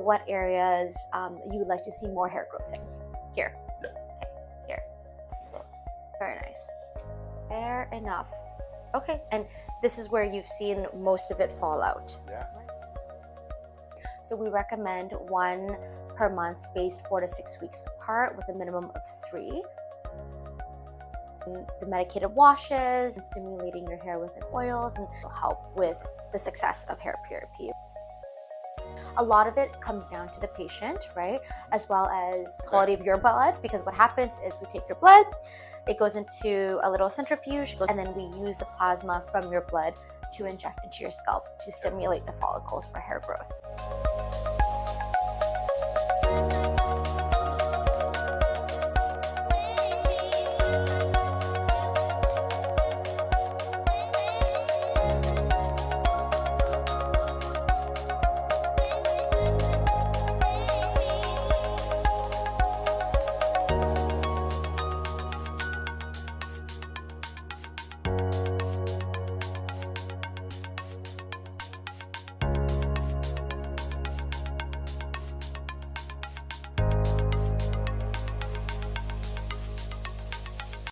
what areas you would like to see more hair growth in. Here. Yeah. Okay, here. Very nice. Fair enough. Okay, and this is where you've seen most of it fall out. Yeah. So we recommend 1 per month, spaced 4 to 6 weeks apart, with a minimum of 3. The medicated washes and stimulating your hair with oils and will help with the success of hair PRP. A lot of it comes down to the patient, right? As well as quality of your blood, because what happens is we take your blood, it goes into a little centrifuge, and then we use the plasma from your blood to inject into your scalp to stimulate the follicles for hair growth.